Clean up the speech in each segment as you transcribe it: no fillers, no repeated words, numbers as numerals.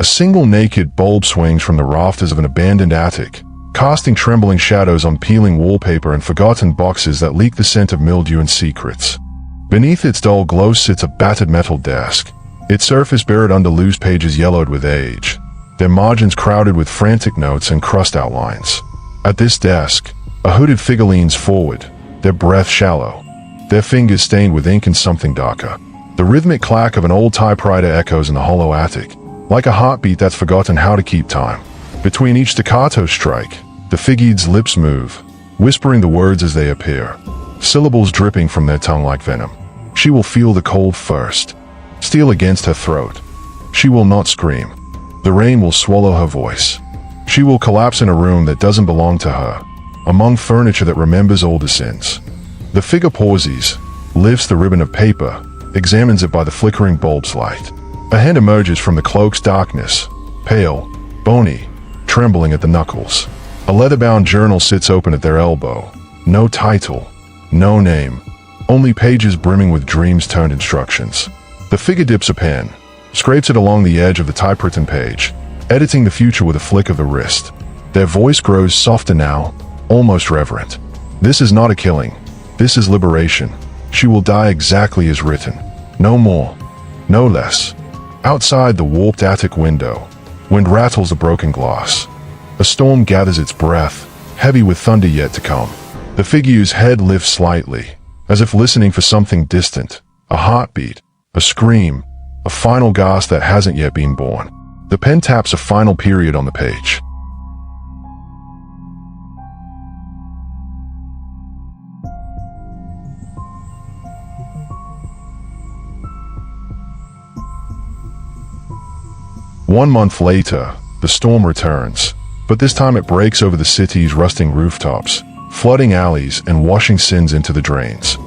single naked bulb swings from the rafters of an abandoned attic, casting trembling shadows on peeling wallpaper and forgotten boxes that leak the scent of mildew and secrets. Beneath its dull glow sits a battered metal desk, its surface buried under loose pages yellowed with age, their margins crowded with frantic notes and crust outlines. At this desk, a hooded figure leans forward, their breath shallow, their fingers stained with ink and something darker. The rhythmic clack of an old typewriter echoes in the hollow attic, like a heartbeat that's forgotten how to keep time. Between each staccato strike, the figure's lips move, whispering the words as they appear, syllables dripping from their tongue like venom. She will feel the cold first, steal against her throat. She will not scream. The rain will swallow her voice. She will collapse in a room that doesn't belong to her, among furniture that remembers older sins. The figure pauses, lifts the ribbon of paper, examines it by the flickering bulb's light. A hand emerges from the cloak's darkness, pale, bony, trembling at the knuckles. A leather-bound journal sits open at their elbow. No title, no name, only pages brimming with dreams-turned instructions. The figure dips a pen, scrapes it along the edge of the typewritten page, editing the future with a flick of the wrist. Their voice grows softer now, almost reverent. This is not a killing. This is liberation. She will die exactly as written. No more, no less. Outside the warped attic window, wind rattles the broken glass. A storm gathers its breath, heavy with thunder yet to come. The figure's head lifts slightly, as if listening for something distant, a heartbeat, a scream, a final gasp that hasn't yet been born. The pen taps a final period on the page. One month later, the storm returns, but this time it breaks over the city's rusting rooftops, flooding alleys and washing sins into the drains.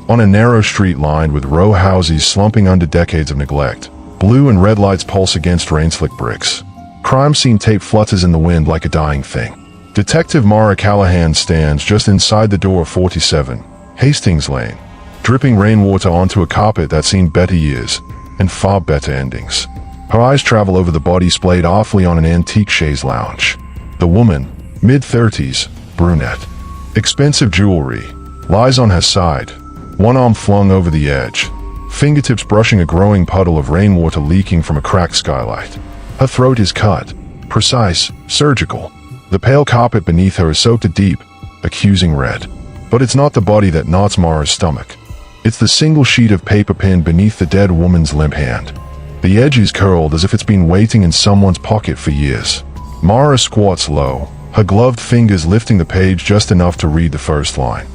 On a narrow street lined with row houses slumping under decades of neglect, blue and red lights pulse against rain-slick bricks. Crime scene tape flutters in the wind like a dying thing. Detective Mara Callahan stands just inside the door of 47, Hastings Lane, dripping rainwater onto a carpet that's seen better years and far better endings. Her eyes travel over the body splayed awfully on an antique chaise lounge. The woman, mid-30s, brunette, expensive jewelry, lies on her side, one arm flung over the edge, fingertips brushing a growing puddle of rainwater leaking from a cracked skylight. Her throat is cut, precise, surgical. The pale carpet beneath her is soaked a deep, accusing red. But it's not the body that knots Mara's stomach. It's the single sheet of paper pinned beneath the dead woman's limp hand. The edge is curled as if it's been waiting in someone's pocket for years. Mara squats low, her gloved fingers lifting the page just enough to read the first line.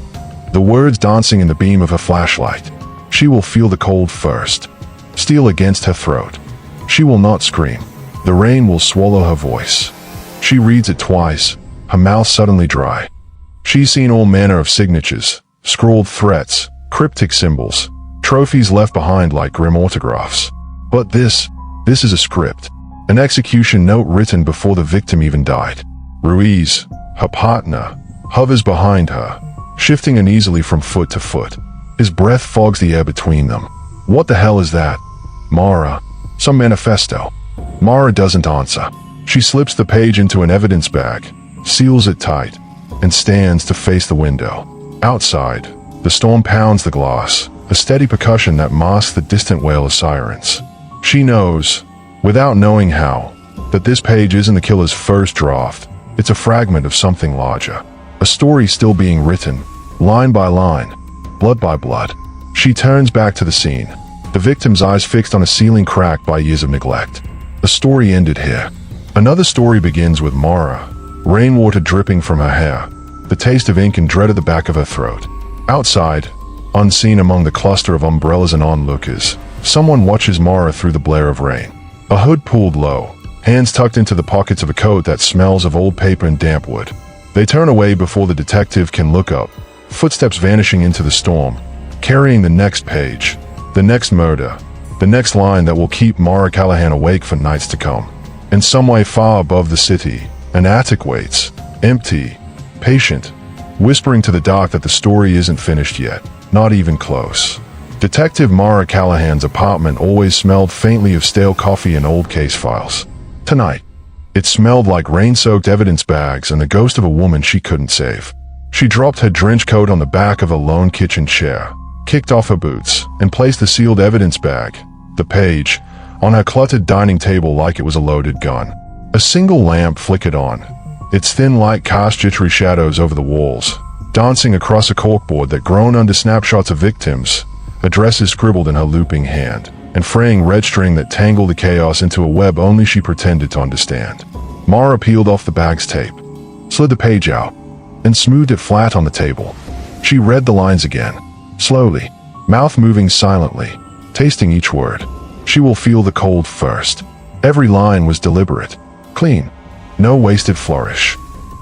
The words dancing in the beam of her flashlight. She will feel the cold first, steal against her throat. She will not scream. The rain will swallow her voice. She reads it twice, her mouth suddenly dry. She's seen all manner of signatures, scrawled threats, cryptic symbols, trophies left behind like grim autographs. But this is a script, an execution note written before the victim even died. Ruiz, her partner, hovers behind her, shifting uneasily from foot to foot. His breath fogs the air between them. What the hell is that? Mara, some manifesto. Mara doesn't answer. She slips the page into an evidence bag, seals it tight, and stands to face the window. Outside, the storm pounds the glass, a steady percussion that masks the distant wail of sirens. She knows, without knowing how, that this page isn't the killer's first draft. It's a fragment of something larger. A story still being written, line by line, blood by blood. She turns back to the scene, the victim's eyes fixed on a ceiling cracked by years of neglect. The story ended here. Another story begins with Mara, rainwater dripping from her hair, the taste of ink and dread at the back of her throat. Outside, unseen among the cluster of umbrellas and onlookers, someone watches Mara through the blare of rain. A hood pulled low, hands tucked into the pockets of a coat that smells of old paper and damp wood. They turn away before the detective can look up, footsteps vanishing into the storm, carrying the next page, the next murder, the next line that will keep Mara Callahan awake for nights to come. In some way far above the city, an attic waits, empty, patient, whispering to the dark that the story isn't finished yet, not even close. Detective Mara Callahan's apartment always smelled faintly of stale coffee and old case files. Tonight. It smelled like rain-soaked evidence bags and the ghost of a woman she couldn't save. She dropped her trench coat on the back of a lone kitchen chair, kicked off her boots, and placed the sealed evidence bag, the page, on her cluttered dining table like it was a loaded gun. A single lamp flickered on. Its thin light cast jittery shadows over the walls, dancing across a corkboard that groaned under snapshots of victims, addresses scribbled in her looping hand, and fraying red string that tangled the chaos into a web only she pretended to understand. Mara peeled off the bag's tape, slid the page out, and smoothed it flat on the table. She read the lines again, slowly, mouth moving silently, tasting each word. She will feel the cold first. Every line was deliberate, clean, no wasted flourish.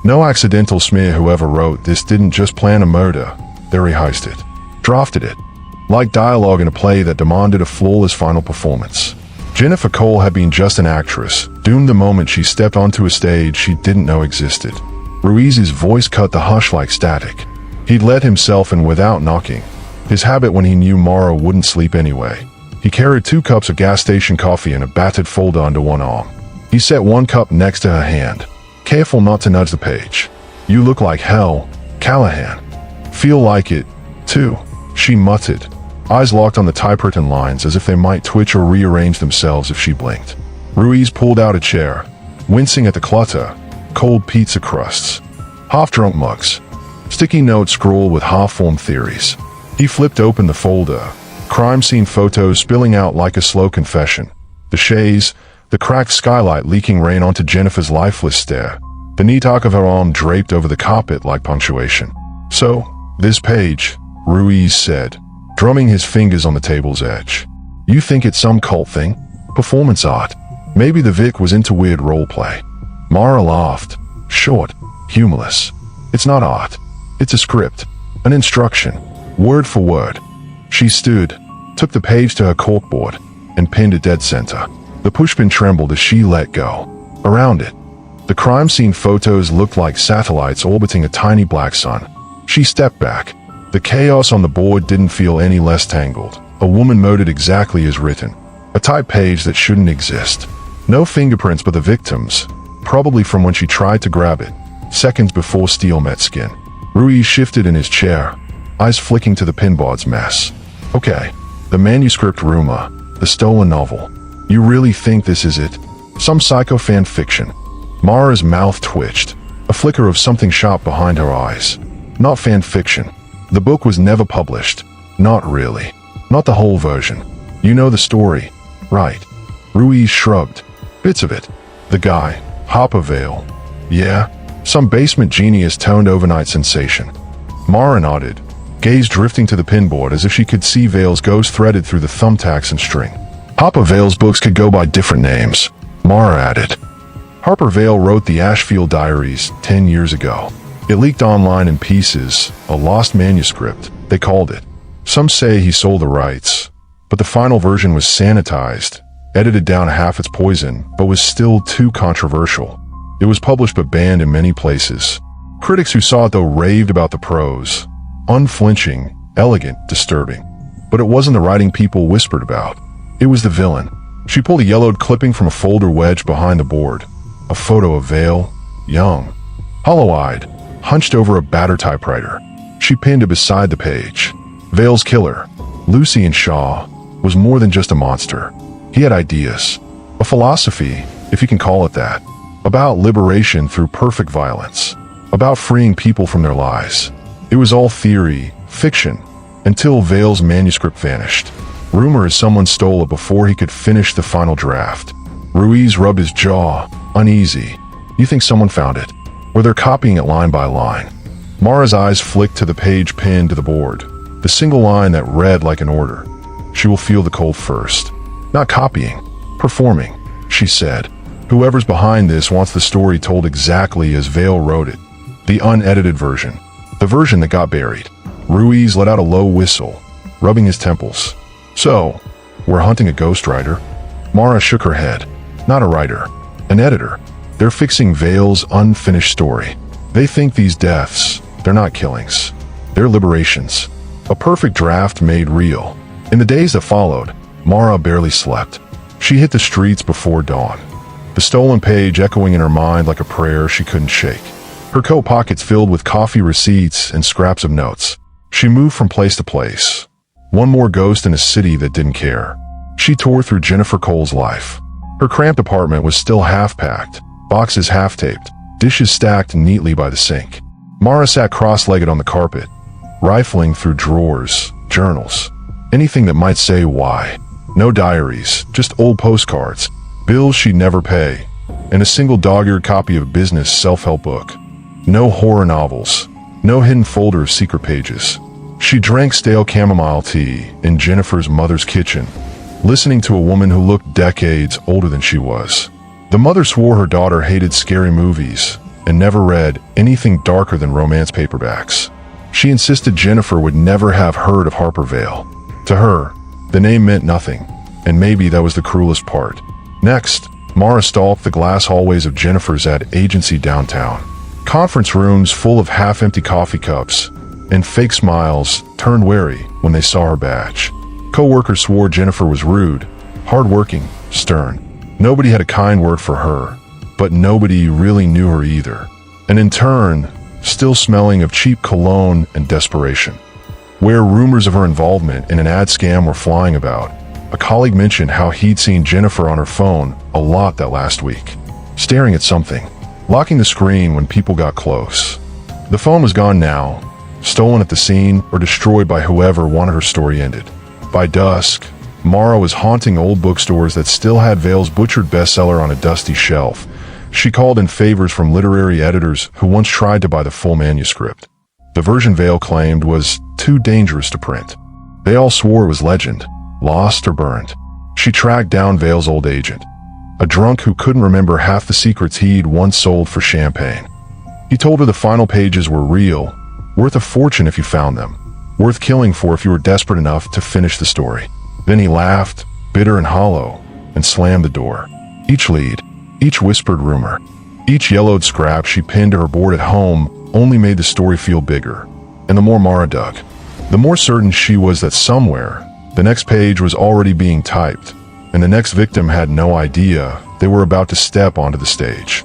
No accidental smear. Whoever wrote this didn't just plan a murder, they rehearsed it, drafted it, like dialogue in a play that demanded a flawless final performance. Jennifer Cole had been just an actress, doomed the moment she stepped onto a stage she didn't know existed. Ruiz's voice cut the hush like static. He'd let himself in without knocking, his habit when he knew Mara wouldn't sleep anyway. He carried 2 cups of gas station coffee and a battered folder under one arm. He set one cup next to her hand, careful not to nudge the page. "You look like hell, Callahan." "Feel like it, too," she muttered, eyes locked on the typewritten lines as if they might twitch or rearrange themselves if she blinked. Ruiz pulled out a chair, wincing at the clutter, cold pizza crusts, half-drunk mugs, sticky notes scrawled with half-formed theories. He flipped open the folder, crime scene photos spilling out like a slow confession. The chaise, the cracked skylight leaking rain onto Jennifer's lifeless stare, the neat arc of her arm draped over the carpet like punctuation. "So, this page," Ruiz said, drumming his fingers on the table's edge. "You think it's some cult thing? Performance art? Maybe the Vic was into weird roleplay." Mara laughed, short, humorless. "It's not art. It's a script, an instruction, word for word." She stood, took the page to her corkboard, and pinned it dead center. The pushpin trembled as she let go. Around it, the crime scene photos looked like satellites orbiting a tiny black sun. She stepped back. The chaos on the board didn't feel any less tangled. A woman murdered exactly as written. A typed page that shouldn't exist. No fingerprints but the victim's, probably from when she tried to grab it, seconds before steel met skin. Ruiz shifted in his chair, eyes flicking to the pinboard's mess. "Okay, the manuscript rumor, the stolen novel. You really think this is it? Some psycho fan fiction?" Mara's mouth twitched, a flicker of something sharp behind her eyes. "Not fan fiction. The book was never published. Not really. Not the whole version. You know the story, right?" Ruiz shrugged. "Bits of it. The guy, Harper Vale. Yeah, some basement genius toned overnight sensation." Mara nodded, gaze drifting to the pinboard as if she could see Vale's ghost threaded through the thumbtacks and string. "Harper Vale's books could go by different names," Mara added. Harper Vale wrote the Ashfield Diaries 10 years ago. It leaked online in pieces, a lost manuscript, they called it. Some say he sold the rights, but the final version was sanitized, edited down half its poison, but was still too controversial. It was published but banned in many places. Critics who saw it though raved about the prose. Unflinching, elegant, disturbing. But it wasn't the writing people whispered about. It was the villain. She pulled a yellowed clipping from a folder wedged behind the board. A photo of Vale, young, hollow-eyed, hunched over a battered typewriter. She pinned it beside the page. Vale's killer, Lucian Shaw, was more than just a monster. He had ideas. A philosophy, if you can call it that. About liberation through perfect violence. About freeing people from their lies. It was all theory, fiction, until Vale's manuscript vanished. Rumor is someone stole it before he could finish the final draft. Ruiz rubbed his jaw, uneasy. "You think someone found it? Or they're copying it line by line?" Mara's eyes flicked to the page pinned to the board, the single line that read like an order. "She will feel the cold first." "Not copying, performing," she said. "Whoever's behind this wants the story told exactly as Vale wrote it. The unedited version. The version that got buried." Ruiz let out a low whistle, rubbing his temples. "So, we're hunting a ghostwriter?" Mara shook her head. "Not a writer. An editor. They're fixing Vale's unfinished story. They think these deaths, they're not killings. They're liberations. A perfect draft made real." In the days that followed, Mara barely slept. She hit the streets before dawn. the stolen page echoing in her mind like a prayer she couldn't shake. Her coat pockets filled with coffee receipts and scraps of notes. She moved from place to place. One more ghost in a city that didn't care. She tore through Jennifer Cole's life. Her cramped apartment was still half-packed, boxes half-taped, dishes stacked neatly by the sink. Mara sat cross-legged on the carpet, rifling through drawers, journals, anything that might say why. No diaries, just old postcards, bills she'd never pay, and a single dog-eared copy of a business self-help book. No horror novels, no hidden folder of secret pages. She drank stale chamomile tea in Jennifer's mother's kitchen, listening to a woman who looked decades older than she was. The mother swore her daughter hated scary movies and never read anything darker than romance paperbacks. She insisted Jennifer would never have heard of Harper Vale. To her, the name meant nothing, and maybe that was the cruelest part. Next, Mara stalked the glass hallways of Jennifer's ad agency downtown. Conference rooms full of half-empty coffee cups, and fake smiles turned wary when they saw her badge. Co-workers swore Jennifer was rude, hard-working, stern. Nobody had a kind word for her, but nobody really knew her either. And in turn, still smelling of cheap cologne and desperation. Where rumors of her involvement in an ad scam were flying about, a colleague mentioned how he'd seen Jennifer on her phone a lot that last week, staring at something, locking the screen when people got close. The phone was gone now, stolen at the scene or destroyed by whoever wanted her story ended. By dusk, Mara was haunting old bookstores that still had Vale's butchered bestseller on a dusty shelf. She called in favors from literary editors who once tried to buy the full manuscript. The version Vale claimed was too dangerous to print. They all swore it was legend, lost or burned. She tracked down Vale's old agent, a drunk who couldn't remember half the secrets he'd once sold for champagne. He told her the final pages were real, worth a fortune if you found them, worth killing for if you were desperate enough to finish the story. Then he laughed, bitter and hollow, and slammed the door. Each lead, each whispered rumor, each yellowed scrap she pinned to her board at home only made the story feel bigger. And the more Mara dug, the more certain she was that somewhere, the next page was already being typed, and the next victim had no idea they were about to step onto the stage.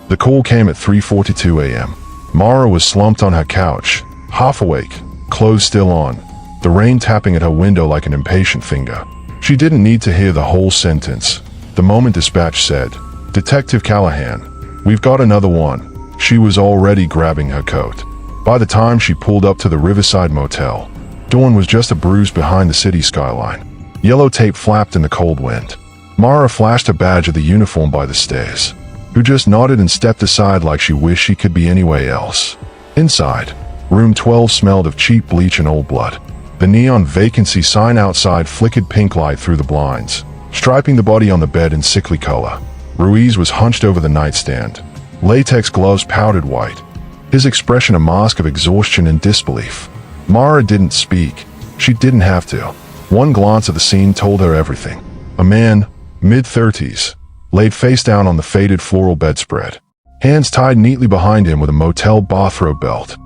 The call came at 3:42 a.m. Mara was slumped on her couch, half awake, clothes still on, the rain tapping at her window like an impatient finger. She didn't need to hear the whole sentence. The moment dispatch said, "Detective Callahan, we've got another one," she was already grabbing her coat. By the time she pulled up to the Riverside Motel, dawn was just a bruise behind the city skyline. Yellow tape flapped in the cold wind. Mara flashed a badge of the uniform by the stairs, who just nodded and stepped aside like she wished she could be anywhere else. Inside, room 12 smelled of cheap bleach and old blood. The neon vacancy sign outside flickered pink light through the blinds, striping the body on the bed in sickly color. Ruiz was hunched over the nightstand, latex gloves powdered white, his expression a mask of exhaustion and disbelief. Mara didn't speak. She didn't have to. One glance at the scene told her everything. A man, mid-30s, laid face down on the faded floral bedspread, hands tied neatly behind him with a motel bathrobe belt.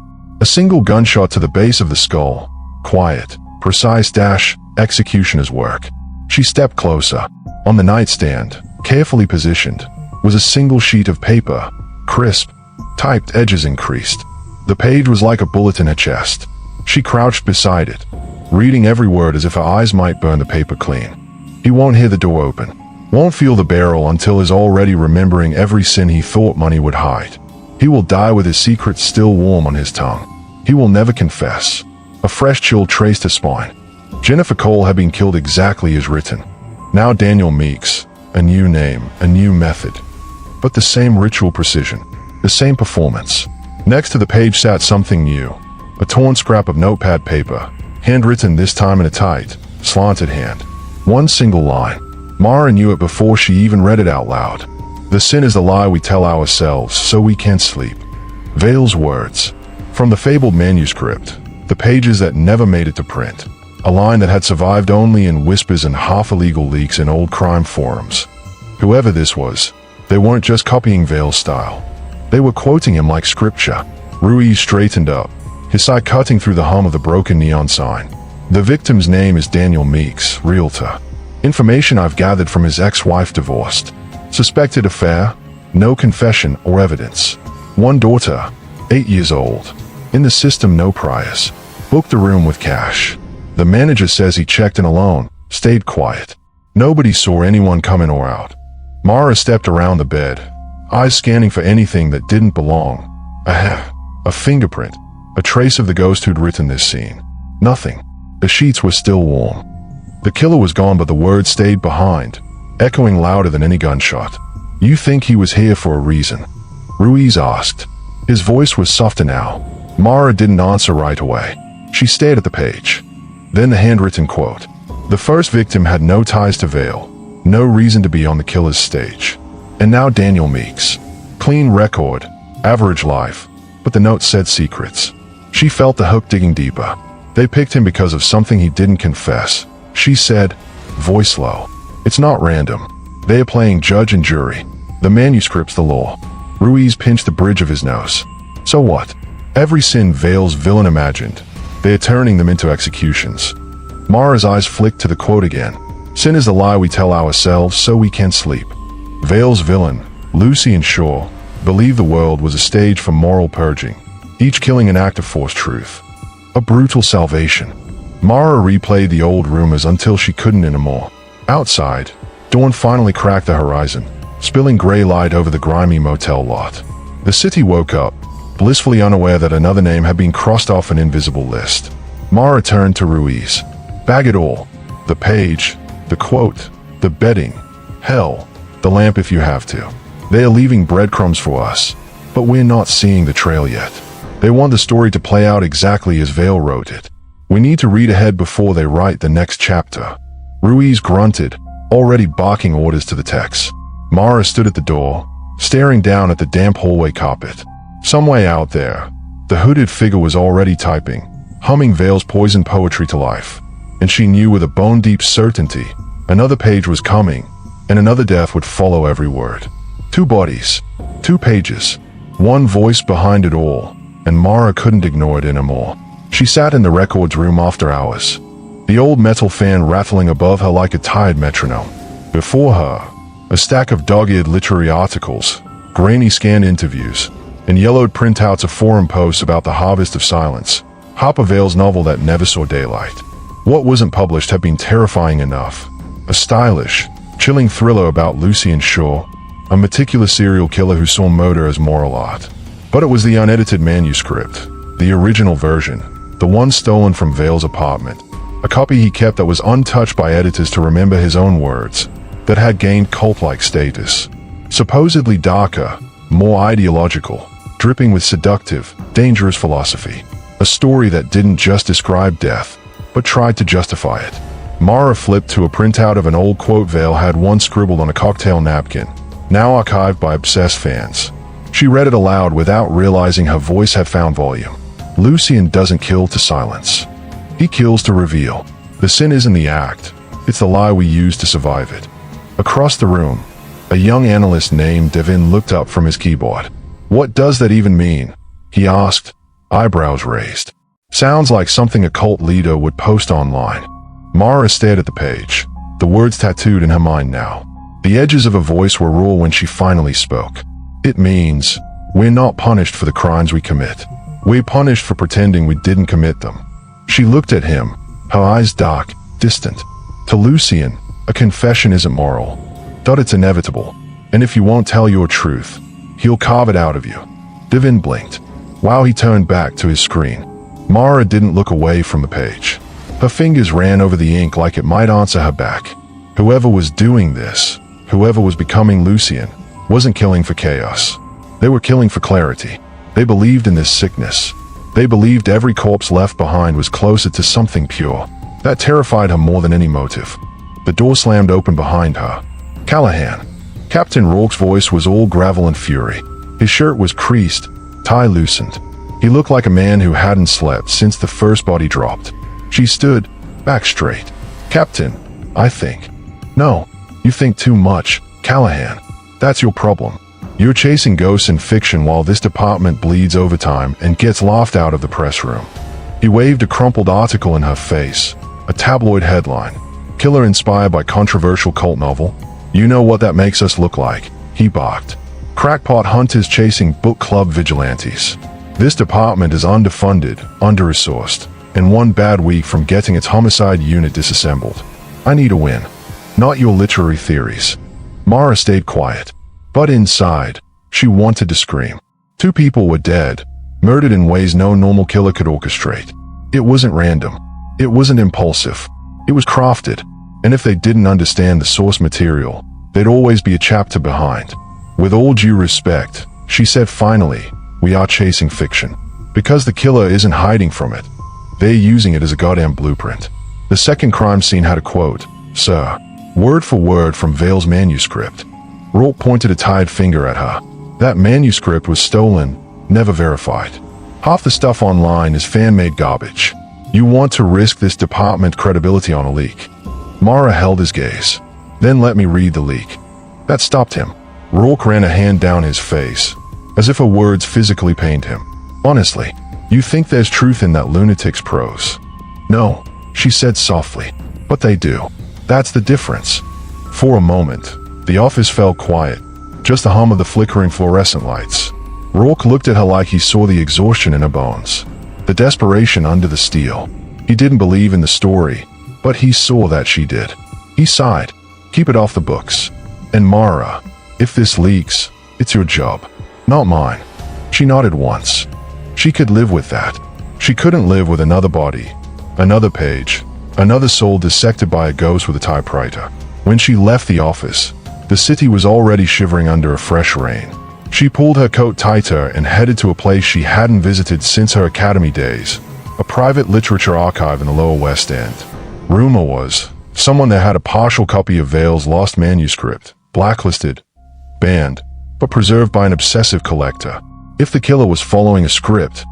A single gunshot to the base of the skull. Quiet, precise executioner's work. She stepped closer. On the nightstand, carefully positioned, was a single sheet of paper, crisp, typed, edges increased. The page was like a bullet in her chest. She crouched beside it, reading every word as if her eyes might burn the paper clean. He won't hear the door open, won't feel the barrel until he's already remembering every sin he thought money would hide. He will die with his secret still warm on his tongue. He will never confess. A fresh chill traced her spine. Jennifer Cole had been killed exactly as written. Now Daniel Meeks, a new name, a new method. But the same ritual precision, the same performance. Next to the page sat something new. A torn scrap of notepad paper, handwritten this time in a tight, slanted hand. One single line. Mara knew it before she even read it out loud. The sin is the lie we tell ourselves so we can't sleep. Vale's words. From the fabled manuscript, the pages that never made it to print. A line that had survived only in whispers and half-illegal leaks in old crime forums. Whoever this was, they weren't just copying Vale's style. They were quoting him like scripture. Ruiz straightened up, his side cutting through the hum of the broken neon sign. The victim's name is Daniel Meeks, realtor. Information I've gathered from his ex-wife divorced. Suspected affair, no confession or evidence. One daughter, 8 years old. In the system, no priors. Booked a room with cash. The manager says he checked in alone, stayed quiet. Nobody saw anyone come in or out. Mara stepped around the bed, eyes scanning for anything that didn't belong. A fingerprint, a trace of the ghost who'd written this scene. Nothing. The sheets were still warm. The killer was gone, but the words stayed behind, echoing louder than any gunshot. You think he was here for a reason? Ruiz asked. His voice was softer now. Mara didn't answer right away. She stared at the page. Then the handwritten quote. The first victim had no ties to Vale, no reason to be on the killer's stage. And now Daniel Meeks. Clean record, average life, but the note said secrets. She felt the hook digging deeper. They picked him because of something he didn't confess. She said, voice low. It's not random. They are playing judge and jury. The manuscript's the law. Ruiz pinched the bridge of his nose. So what? Every sin Vale's villain imagined. They are turning them into executions. Mara's eyes flicked to the quote again. Sin is the lie we tell ourselves so we can sleep. Vale's villain, Lucian Shaw, believed the world was a stage for moral purging, each killing an act of forced truth. A brutal salvation. Mara replayed the old rumors until she couldn't anymore. Outside, dawn finally cracked the horizon, spilling gray light over the grimy motel lot. The city woke up, blissfully unaware that another name had been crossed off an invisible list. Mara turned to Ruiz. Bag it all. The page, the quote, the bedding, hell, the lamp if you have to. They are leaving breadcrumbs for us, but we're not seeing the trail yet. They want the story to play out exactly as Vale wrote it. We need to read ahead before they write the next chapter. Ruiz grunted, already barking orders to the text. Mara stood at the door, staring down at the damp hallway carpet. Some way out there, the hooded figure was already typing, humming Vale's poison poetry to life. And she knew with a bone-deep certainty, another page was coming, and another death would follow every word. 2 bodies, 2 pages, one voice behind it all, and Mara couldn't ignore it anymore. She sat in the records room after hours, the old metal fan rattling above her like a tired metronome. Before her, a stack of dog-eared literary articles, grainy scanned interviews, and yellowed printouts of forum posts about the harvest of silence, Harper Vale's novel that never saw daylight. What wasn't published had been terrifying enough. A stylish, chilling thriller about Lucian Shaw, a meticulous serial killer who saw murder as moral art. But it was the unedited manuscript, the original version, the one stolen from Vale's apartment, a copy he kept that was untouched by editors to remember his own words, that had gained cult-like status. Supposedly darker, more ideological, dripping with seductive, dangerous philosophy. A story that didn't just describe death, but tried to justify it. Mara flipped to a printout of an old quote Vale had once scribbled on a cocktail napkin, now archived by obsessed fans. She read it aloud without realizing her voice had found volume. Lucian doesn't kill to silence. He kills to reveal. The sin isn't the act, it's the lie we use to survive it. Across the room, a young analyst named Devin looked up from his keyboard. What does that even mean? He asked, eyebrows raised. Sounds like something a cult leader would post online. Mara stared at the page, the words tattooed in her mind now. The edges of her voice were raw when she finally spoke. It means, we're not punished for the crimes we commit. We're punished for pretending we didn't commit them. She looked at him, her eyes dark, distant. To Lucian, a confession isn't moral. But it's inevitable. And if you won't tell your truth, he'll carve it out of you. Devin blinked. While he turned back to his screen, Mara didn't look away from the page. Her fingers ran over the ink like it might answer her back. Whoever was doing this, whoever was becoming Lucian, wasn't killing for chaos. They were killing for clarity. They believed in this sickness. They believed every corpse left behind was closer to something pure. That terrified her more than any motive. The door slammed open behind her. Callahan. Captain Rourke's voice was all gravel and fury. His shirt was creased, tie loosened. He looked like a man who hadn't slept since the first body dropped. She stood, back straight. Captain, I think. No, you think too much, Callahan. That's your problem. You're chasing ghosts in fiction while this department bleeds overtime and gets laughed out of the press room. He waved a crumpled article in her face, a tabloid headline. Killer inspired by controversial cult novel. You know what that makes us look like, he barked. Crackpot hunters chasing book club vigilantes. This department is underfunded, under-resourced, and one bad week from getting its homicide unit disassembled. I need a win. Not your literary theories. Mara stayed quiet. But inside, she wanted to scream. 2 people were dead, murdered in ways no normal killer could orchestrate. It wasn't random. It wasn't impulsive. It was crafted. And if they didn't understand the source material, they'd always be a chapter behind. With all due respect, she said finally, we are chasing fiction. Because the killer isn't hiding from it. They're using it as a goddamn blueprint. The second crime scene had a quote, "Sir," word for word from Vale's manuscript. Rourke pointed a tired finger at her. That manuscript was stolen, never verified. Half the stuff online is fan-made garbage. You want to risk this department credibility on a leak. Mara held his gaze. Then let me read the leak. That stopped him. Rourke ran a hand down his face, as if her words physically pained him. Honestly, you think there's truth in that lunatic's prose? No, she said softly. But they do. That's the difference. For a moment, the office fell quiet, just the hum of the flickering fluorescent lights. Rourke looked at her like he saw the exhaustion in her bones, the desperation under the steel. He didn't believe in the story, but he saw that she did. He sighed. Keep it off the books. And Mara, if this leaks, it's your job, not mine. She nodded once. She could live with that. She couldn't live with another body, another page, another soul dissected by a ghost with a typewriter. When she left the office, the city was already shivering under a fresh rain. She pulled her coat tighter and headed to a place she hadn't visited since her academy days, a private literature archive in the Lower West End. Rumor was, someone there had a partial copy of Vale's lost manuscript, blacklisted, banned, but preserved by an obsessive collector. If the killer was following a script,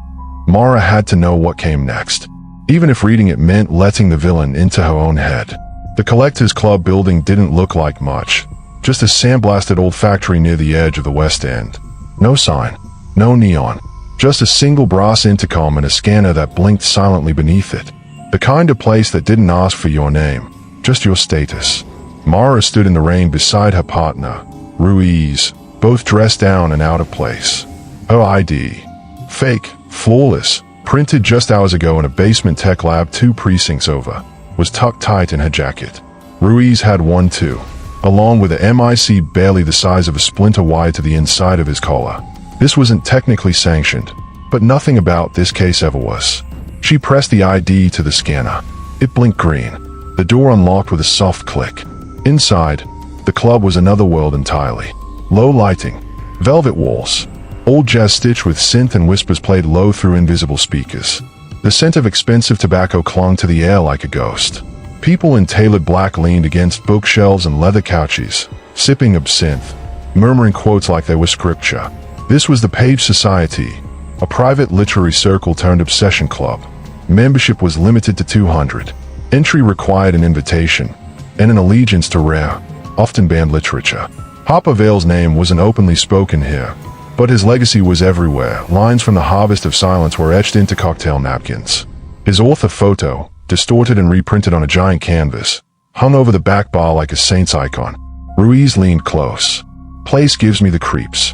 Mara had to know what came next, even if reading it meant letting the villain into her own head. The Collectors Club building didn't look like much, just a sandblasted old factory near the edge of the West End. No sign, no neon, just a single brass intercom and a scanner that blinked silently beneath it. The kind of place that didn't ask for your name, just your status. Mara stood in the rain beside her partner, Ruiz, both dressed down and out of place. Her ID, fake, flawless, printed just hours ago in a basement tech lab 2 precincts over, was tucked tight in her jacket. Ruiz had one too, along with a MIC barely the size of a splinter wide to the inside of his collar. This wasn't technically sanctioned, but nothing about this case ever was. She pressed the ID to the scanner. It blinked green. The door unlocked with a soft click. Inside, the club was another world entirely. Low lighting, velvet walls, old jazz stitched with synth and whispers played low through invisible speakers. The scent of expensive tobacco clung to the air like a ghost. People in tailored black leaned against bookshelves and leather couches, sipping absinthe, murmuring quotes like they were scripture. This was the Page Society, a private literary circle turned obsession club. Membership was limited to 200. Entry required an invitation and an allegiance to rare, often banned literature. Harper Vale's name wasn't openly spoken here, but his legacy was everywhere. Lines from The Harvest of Silence were etched into cocktail napkins. His author photo, distorted and reprinted on a giant canvas, hung over the back bar like a saint's icon. Ruiz leaned close. Place gives me the creeps.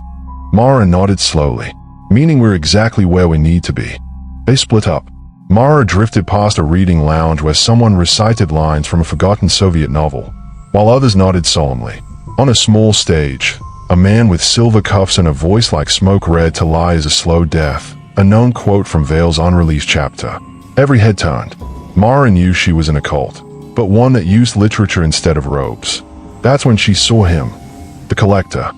Mara nodded slowly, meaning we're exactly where we need to be. They split up. Mara drifted past a reading lounge where someone recited lines from a forgotten Soviet novel, while others nodded solemnly. On a small stage, a man with silver cuffs and a voice like smoke read "To lie is a slow death," a known quote from Vale's unreleased chapter. Every head turned. Mara knew she was in a cult, but one that used literature instead of robes. That's when she saw him, the collector.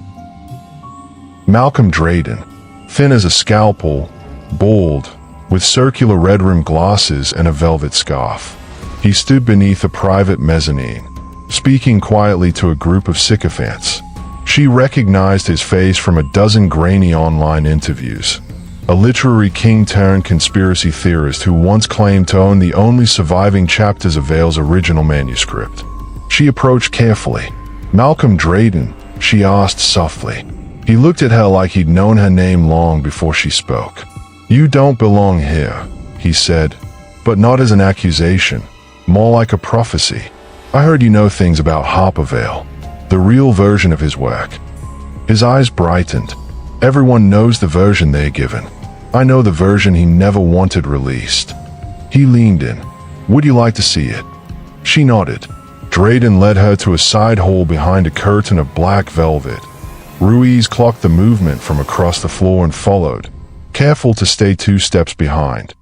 Malcolm Drayden, thin as a scalpel, bald, with circular red-rimmed glasses and a velvet scarf. He stood beneath a private mezzanine, speaking quietly to a group of sycophants. She recognized his face from a dozen grainy online interviews. A literary king-turned-conspiracy theorist who once claimed to own the only surviving chapters of Vale's original manuscript. She approached carefully. "Malcolm Drayden," she asked softly. He looked at her like he'd known her name long before she spoke. "You don't belong here," he said, but not as an accusation, more like a prophecy. "I heard you know things about Harper Vale. The real version of his work. His eyes brightened. Everyone knows the version they're given. I know the version he never wanted released. He leaned in. Would you like to see it? She nodded. Drayden led her to a side hall behind a curtain of black velvet. Ruiz clocked the movement from across the floor and followed, careful to stay 2 steps behind.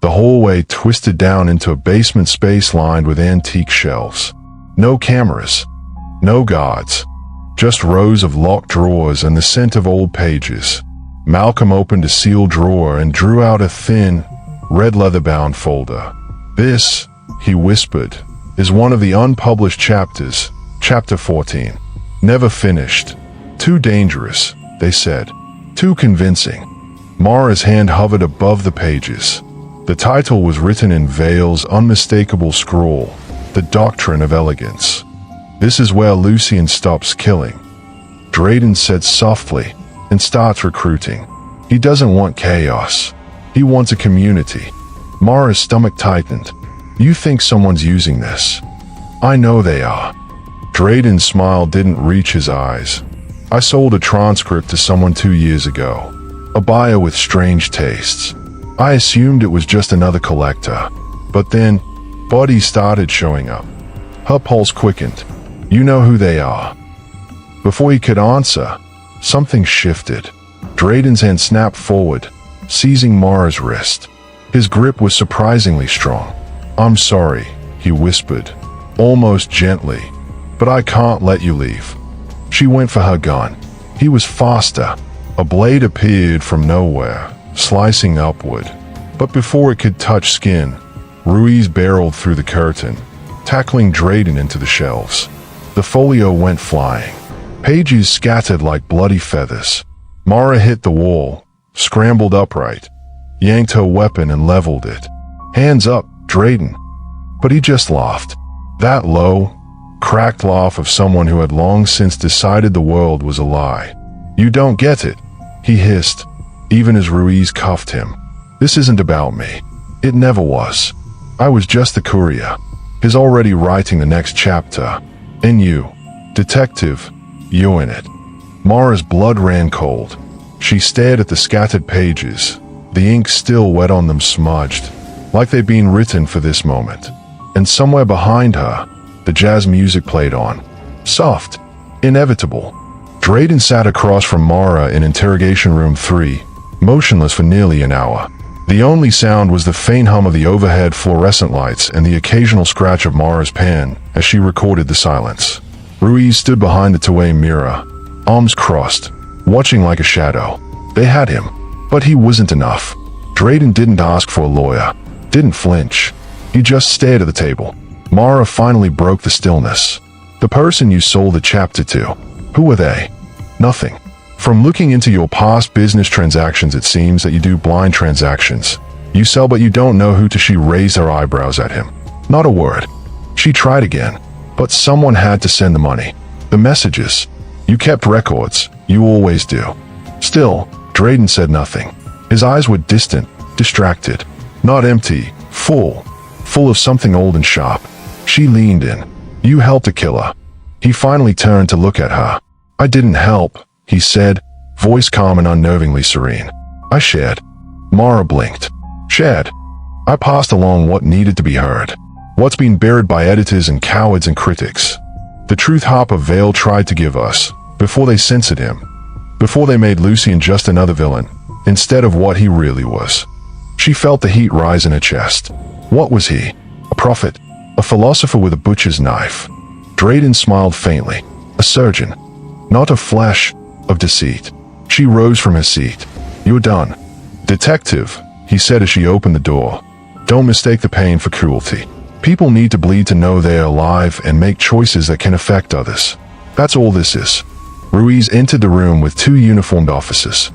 The hallway twisted down into a basement space lined with antique shelves. No cameras. No guards. Just rows of locked drawers and the scent of old pages. Malcolm opened a sealed drawer and drew out a thin, red leather-bound folder. "This," he whispered, "is one of the unpublished chapters, chapter 14. Never finished. Too dangerous," they said. Too convincing. Mara's hand hovered above the pages. The title was written in Vale's unmistakable scrawl, "The Doctrine of Elegance." "This is where Lucian stops killing," Drayden said softly, "and starts recruiting. He doesn't want chaos. He wants a community." Mara's stomach tightened. "You think someone's using this?" "I know they are." Drayden's smile didn't reach his eyes. "I sold a transcript to someone 2 years ago. A buyer with strange tastes. I assumed it was just another collector. But then, bodies started showing up." Her pulse quickened. "You know who they are?" Before he could answer, something shifted. Drayden's hand snapped forward, seizing Mara's wrist. His grip was surprisingly strong. "I'm sorry," he whispered, almost gently, "but I can't let you leave." She went for her gun. He was faster. A blade appeared from nowhere, slicing upward. But before it could touch skin, Ruiz barreled through the curtain, tackling Drayden into the shelves. The folio went flying. Pages scattered like bloody feathers. Mara hit the wall, scrambled upright, yanked her weapon and leveled it. "Hands up, Drayden." But he just laughed. That low, cracked laugh of someone who had long since decided the world was a lie. "You don't get it," he hissed, even as Ruiz cuffed him. "This isn't about me. It never was. I was just the courier. He's already writing the next chapter. And you, detective, you in it." Mara's blood ran cold. She stared at the scattered pages, the ink still wet on them smudged, like they'd been written for this moment. And somewhere behind her, the jazz music played on. Soft, inevitable. Drayden sat across from Mara in Interrogation Room 3, motionless for nearly an hour. The only sound was the faint hum of the overhead fluorescent lights and the occasional scratch of Mara's pen as she recorded the silence. Ruiz stood behind the two-way mirror, arms crossed, watching like a shadow. They had him, but he wasn't enough. Drayden didn't ask for a lawyer, didn't flinch. He just stared at the table. Mara finally broke the stillness. "The person you sold the chapter to, who were they?" "Nothing. From looking into your past business transactions, it seems that you do blind transactions. You sell but you don't know who to." She raised her eyebrows at him. "Not a word." She tried again, but someone had to send the money. "The messages. You kept records. You always do." Still, Drayden said nothing. His eyes were distant, distracted. Not empty, full of something old and sharp. She leaned in. "You helped a killer." He finally turned to look at her. "I didn't help," he said, voice calm and unnervingly serene. "I shared." Mara blinked. "Shared?" "I passed along what needed to be heard. What's been buried by editors and cowards and critics. The truth Harper Vale tried to give us, before they censored him. Before they made Lucian just another villain, instead of what he really was." She felt the heat rise in her chest. What was he? A prophet? A philosopher with a butcher's knife? Drayden smiled faintly. A surgeon. Not of flesh, of deceit. She rose from her seat. "You're done." "Detective," he said as she opened the door. "Don't mistake the pain for cruelty. People need to bleed to know they are alive and make choices that can affect others. That's all this is." Ruiz entered the room with 2 uniformed officers.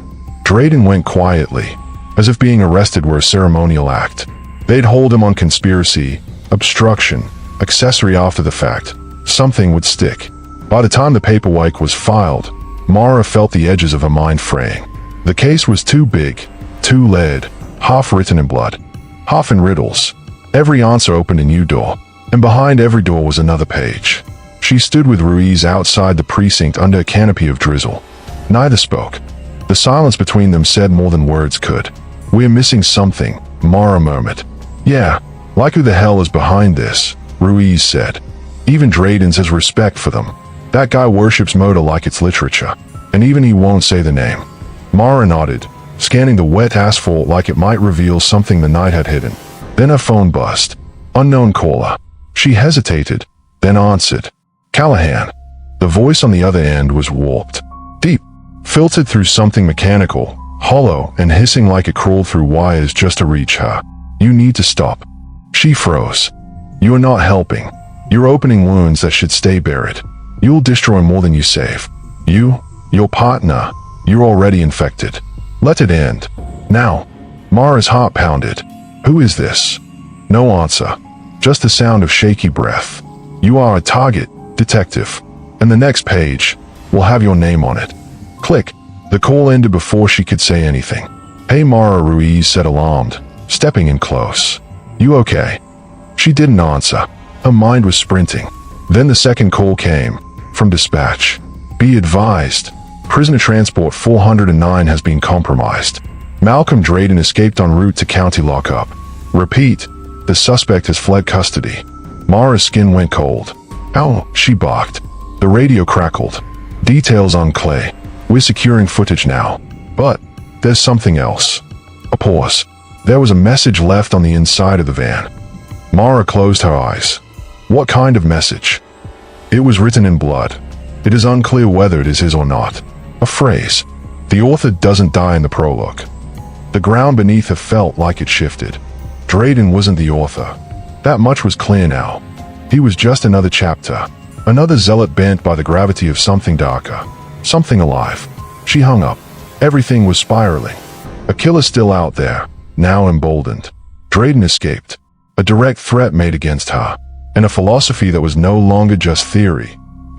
Drayden went quietly, as if being arrested were a ceremonial act. They'd hold him on conspiracy, obstruction, accessory after the fact. Something would stick. By the time the paperwork was filed, Mara felt the edges of her mind fraying. The case was too big, too layered, half written in blood, half in riddles. Every answer opened a new door, and behind every door was another page. She stood with Ruiz outside the precinct under a canopy of drizzle. Neither spoke. The silence between them said more than words could. "We're missing something," Mara murmured. "Yeah, like who the hell is behind this?" Ruiz said. "Even Drayden's has respect for them. That guy worships Moda like it's literature, and even he won't say the name." Mara nodded, scanning the wet asphalt like it might reveal something the night had hidden. Then her phone buzzed. Unknown caller. She hesitated, then answered. Callahan. The voice on the other end was warped, deep, filtered through something mechanical, hollow and hissing like it crawled through wires just to reach her. "You need to stop." She froze. "You are not helping. You're opening wounds that should stay buried. You'll destroy more than you save. You, your partner, you're already infected. Let it end. Now." Mara's heart pounded. "Who is this?" No answer. Just the sound of shaky breath. "You are a target, detective. And the next page will have your name on it." Click. The call ended before she could say anything. "Hey Mara," Ruiz said, alarmed, stepping in close. "You okay?" She didn't answer. Her mind was sprinting. Then the second call came, from dispatch. "Be advised. Prisoner transport 409 has been compromised. Malcolm Drayden escaped en route to county lockup. Repeat, the suspect has fled custody." Mara's skin went cold. "Ow," she barked. The radio crackled. "Details on Clay. We're securing footage now. But there's something else." A pause. There was a message left on the inside of the van. Mara closed her eyes. What kind of message? It was written in blood. It is unclear whether it is his or not. A phrase. "The author doesn't die" in the prologue. The ground beneath her felt like it shifted. Drayden wasn't the author. That much was clear now. He was just another chapter. Another zealot bent by the gravity of something darker. Something alive. She hung up. Everything was spiraling. A killer still out there, now emboldened. Drayden escaped. A direct threat made against her. And a philosophy that was no longer just theory,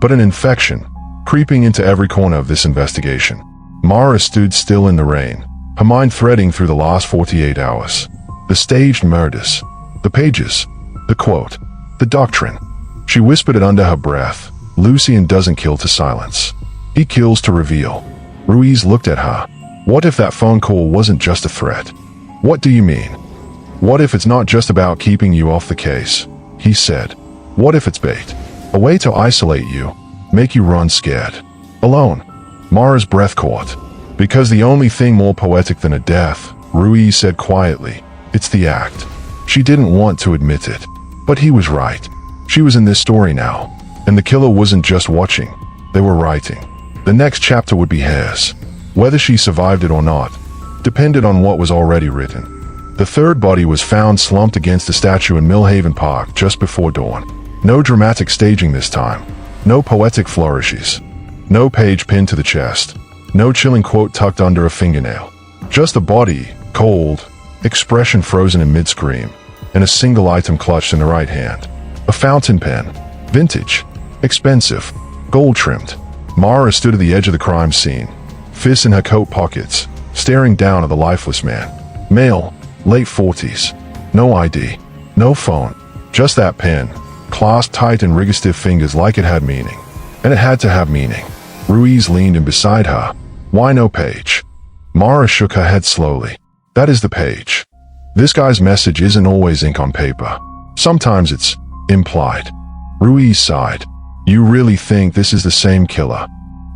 but an infection, creeping into every corner of this investigation. Mara stood still in the rain, her mind threading through the last 48 hours. The staged murders. The pages. The quote. The doctrine. She whispered it under her breath. "Lucian doesn't kill to silence. He kills to reveal." Ruiz looked at her. "What if that phone call wasn't just a threat?" "What do you mean?" "What if it's not just about keeping you off the case?" he said. "What if it's bait? A way to isolate you, make you run scared. Alone." Mara's breath caught. "Because the only thing more poetic than a death," Ruiz said quietly, "it's the act." She didn't want to admit it, but he was right. She was in this story now, and the killer wasn't just watching. They were writing. The next chapter would be hers. Whether she survived it or not depended on what was already written. The third body was found slumped against a statue in Millhaven Park just before dawn. No dramatic staging this time. No poetic flourishes. No page pinned to the chest. No chilling quote tucked under a fingernail. Just the body, cold, expression frozen in mid-scream, and a single item clutched in the right hand. A fountain pen. Vintage. Expensive. Gold-trimmed. Mara stood at the edge of the crime scene, fists in her coat pockets, staring down at the lifeless man. Male. Late 40s. No ID. No phone. Just that pen, clasped tight in rigor-stiff fingers like it had meaning. And it had to have meaning. Ruiz leaned in beside her. "Why no page?" Mara shook her head slowly. "That is the page. This guy's message isn't always ink on paper. Sometimes it's implied." Ruiz sighed. "You really think this is the same killer?"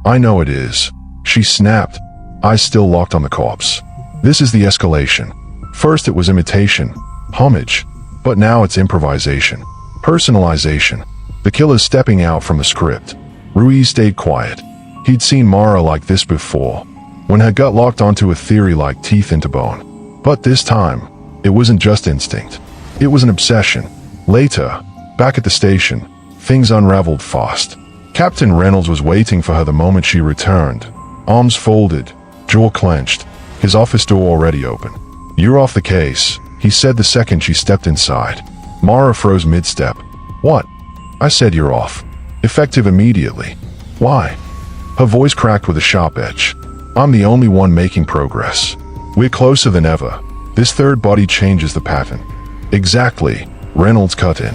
"I know it is," she snapped, eyes still locked on the corpse. "This is the escalation. First it was imitation, homage, but now it's improvisation, personalization. The killer's stepping out from the script." Ruiz stayed quiet. He'd seen Mara like this before, when her gut locked onto a theory like teeth into bone. But this time, it wasn't just instinct. It was an obsession. Later, back at the station, things unraveled fast. Captain Reynolds was waiting for her the moment she returned, arms folded, jaw clenched, his office door already open. "You're off the case," he said the second she stepped inside. Mara froze mid-step. "What?" "I said you're off. Effective immediately." "Why?" Her voice cracked with a sharp edge. "I'm the only one making progress. We're closer than ever. This third body changes the pattern." "Exactly," Reynolds cut in.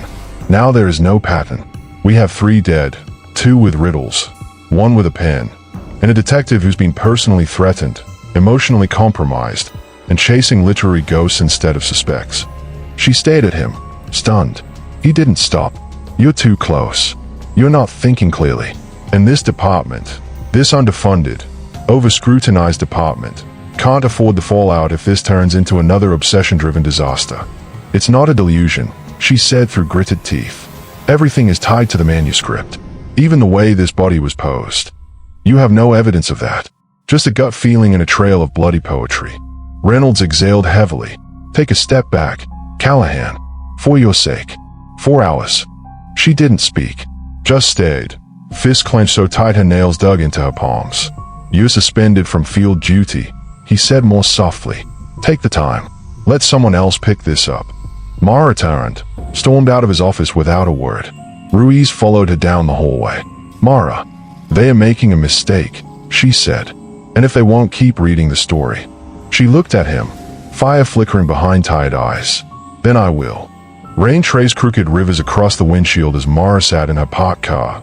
"Now there is no pattern. We have 3 dead, 2 with riddles, 1 with a pen, and a detective who's been personally threatened, emotionally compromised, and chasing literary ghosts instead of suspects." She stared at him, stunned. He didn't stop. "You're too close. You're not thinking clearly. And this department, this underfunded, over-scrutinized department, can't afford the fallout if this turns into another obsession-driven disaster. It's not a delusion," she said through gritted teeth. "Everything is tied to the manuscript, even the way this body was posed. You have no evidence of that. Just a gut feeling and a trail of bloody poetry." Reynolds exhaled heavily. "Take a step back, Callahan. For your sake. 4 hours." She didn't speak, just stared, fists clenched so tight her nails dug into her palms. "You're suspended from field duty," he said more softly. "Take the time. Let someone else pick this up." Mara turned, stormed out of his office without a word. Ruiz followed her down the hallway. "Mara, they are making a mistake," she said. "And if they won't keep reading the story." She looked at him, fire flickering behind tired eyes. "Then I will." Rain traced crooked rivers across the windshield as Mara sat in her parked car.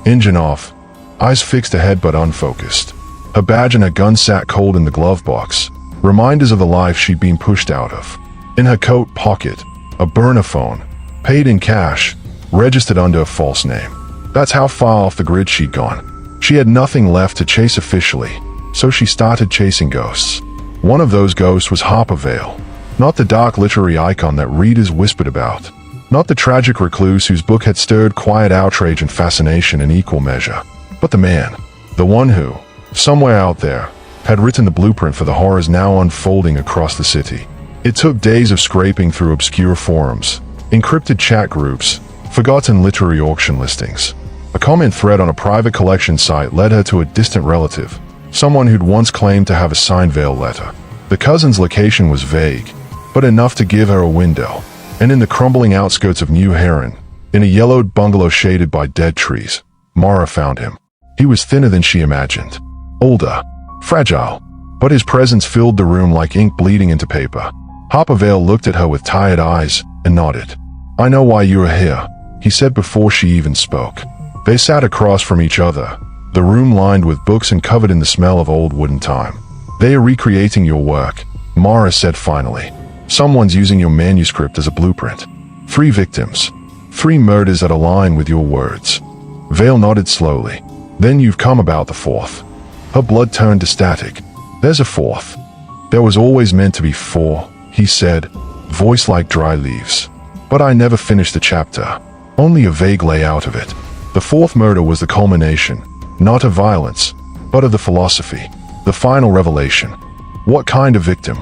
Engine off, eyes fixed ahead but unfocused. Her badge and her gun sat cold in the glove box, reminders of the life she'd been pushed out of. In her coat pocket, a burner phone, paid in cash, registered under a false name. That's how far off the grid she'd gone. She had nothing left to chase officially, so she started chasing ghosts. One of those ghosts was Harper Vale. Not the dark literary icon that readers whispered about. Not the tragic recluse whose book had stirred quiet outrage and fascination in equal measure. But the man. The one who, somewhere out there, had written the blueprint for the horrors now unfolding across the city. It took days of scraping through obscure forums, encrypted chat groups, forgotten literary auction listings. A comment thread on a private collection site led her to a distant relative, someone who'd once claimed to have a signed Vale letter. The cousin's location was vague, but enough to give her a window. And in the crumbling outskirts of New Heron, in a yellowed bungalow shaded by dead trees, Mara found him. He was thinner than she imagined. Older, fragile, but his presence filled the room like ink bleeding into paper. Harper Vale looked at her with tired eyes and nodded. "I know why you are here," he said before she even spoke. They sat across from each other, the room lined with books and covered in the smell of old wooden time. "They are recreating your work," Mara said finally. "Someone's using your manuscript as a blueprint. 3 victims. 3 murders that align with your words." Vale nodded slowly. "Then you've come about the 4th. Her blood turned to static. "There's a 4th. There was always meant to be 4, he said, voice like dry leaves. "But I never finished the chapter. Only a vague layout of it. The 4th murder was the culmination, not of violence, but of the philosophy. The final revelation." "What kind of victim?"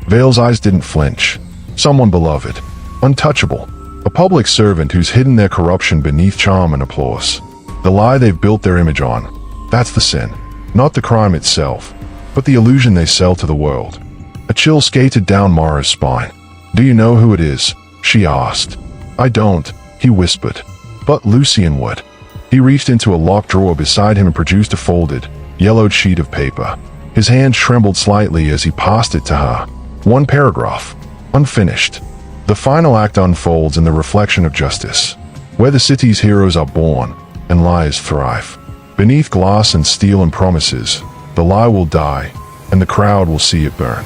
Vale's eyes didn't flinch. "Someone beloved. Untouchable. A public servant who's hidden their corruption beneath charm and applause. The lie they've built their image on. That's the sin. Not the crime itself, but the illusion they sell to the world." A chill skated down Mara's spine. "Do you know who it is?" she asked. "I don't," he whispered. "But Lucien would." He reached into a locked drawer beside him and produced a folded, yellowed sheet of paper. His hand trembled slightly as he passed it to her. 1 paragraph. Unfinished. The final act unfolds in the reflection of justice, where the city's heroes are born and liars thrive. Beneath glass and steel and promises, the lie will die, and the crowd will see it burn.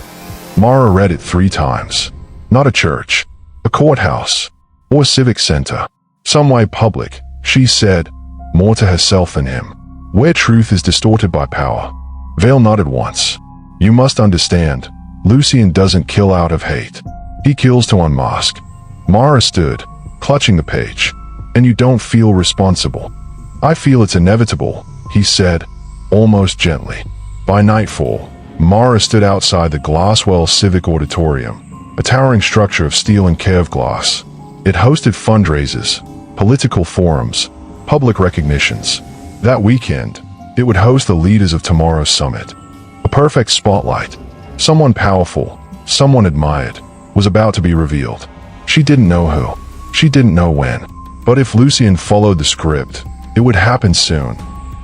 Mara read it 3 times. Not a church, a courthouse, or a civic center. Somewhere public, she said, more to herself than him. Where truth is distorted by power. Vale nodded once. "You must understand, Lucien doesn't kill out of hate. He kills to unmask." Mara stood, clutching the page. "And you don't feel responsible." "I feel it's inevitable," he said, almost gently. By nightfall, Mara stood outside the Glasswell Civic Auditorium, a towering structure of steel and curved glass. It hosted fundraisers, political forums, public recognitions. That weekend, it would host the leaders of tomorrow's summit. A perfect spotlight. Someone powerful, someone admired, was about to be revealed. She didn't know who. She didn't know when. But if Lucien followed the script, it would happen soon.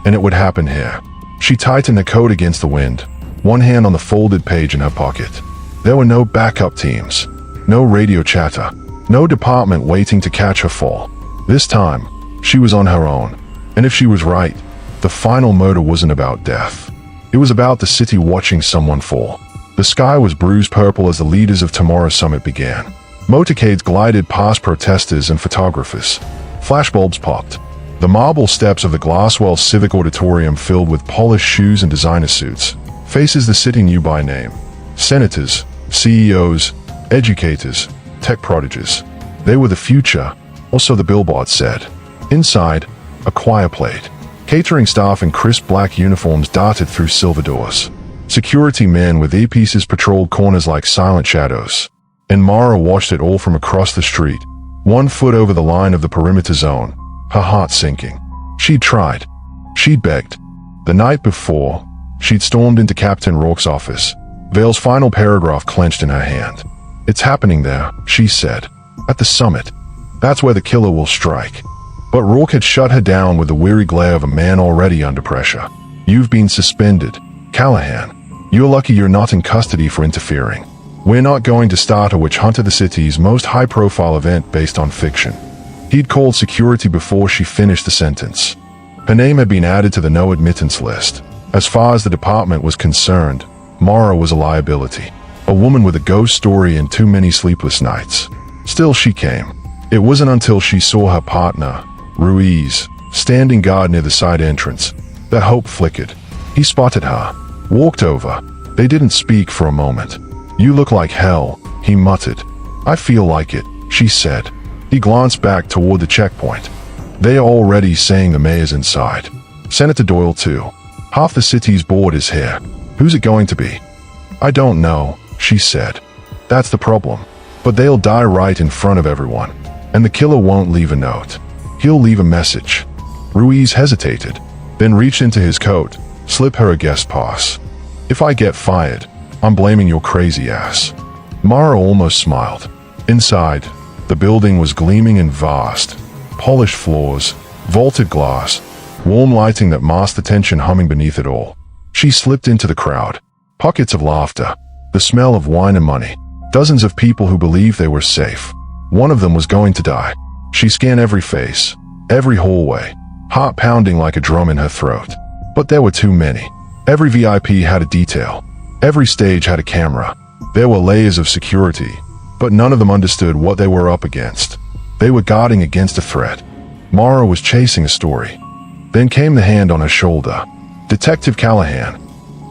And it would happen here. She tightened the coat against the wind, one hand on the folded page in her pocket. There were no backup teams, no radio chatter, no department waiting to catch her fall. This time, She was on her own. And if she was right, the final murder wasn't about death. It was about the city watching someone fall. The sky was bruised purple as the leaders of tomorrow's summit began. Motorcades glided past protesters and photographers. Flashbulbs popped. The marble steps of the Glasswell Civic Auditorium filled with polished shoes and designer suits. Faces the city knew by name. Senators, CEOs, educators, tech prodigies. They were the future, or so the billboard said. Inside, a choir played. Catering staff in crisp black uniforms darted through silver doors. Security men with earpieces patrolled corners like silent shadows. And Mara watched it all from across the street, 1 foot over the line of the perimeter zone, her heart sinking. She'd tried. She'd begged. The night before, she'd stormed into Captain Rourke's office, Vale's final paragraph clenched in her hand. "It's happening there," she said. "At the summit. That's where the killer will strike." But Rourke had shut her down with the weary glare of a man already under pressure. "You've been suspended, Callahan. You're lucky you're not in custody for interfering. We're not going to start a witch hunt at the city's most high-profile event based on fiction." He'd called security before she finished the sentence. Her name had been added to the no-admittance list. As far as the department was concerned, Mara was a liability. A woman with a ghost story and too many sleepless nights. Still, she came. It wasn't until she saw her partner, Ruiz, standing guard near the side entrance, that hope flickered. He spotted her, walked over. They didn't speak for a moment. "You look like hell," he muttered. "I feel like it," she said. He glanced back toward the checkpoint. They are already saying the mayor's inside. Senator Doyle too. Half the city's board is here. Who's it going to be? "I don't know," she said. "That's the problem. But they'll die right in front of everyone. And the killer won't leave a note. He'll leave a message." Ruiz hesitated, then reached into his coat, slipped her a guest pass. "If I get fired, I'm blaming your crazy ass." Mara almost smiled. Inside, the building was gleaming and vast. Polished floors, vaulted glass, warm lighting that masked the tension humming beneath it all. She slipped into the crowd. Pockets of laughter, the smell of wine and money. Dozens of people who believed they were safe. One of them was going to die. She scanned every face, every hallway, heart pounding like a drum in her throat. But there were too many. Every VIP had a detail. Every stage had a camera. There were layers of security, but none of them understood what they were up against. They were guarding against a threat. Mara was chasing a story. Then came the hand on her shoulder. "Detective Callahan."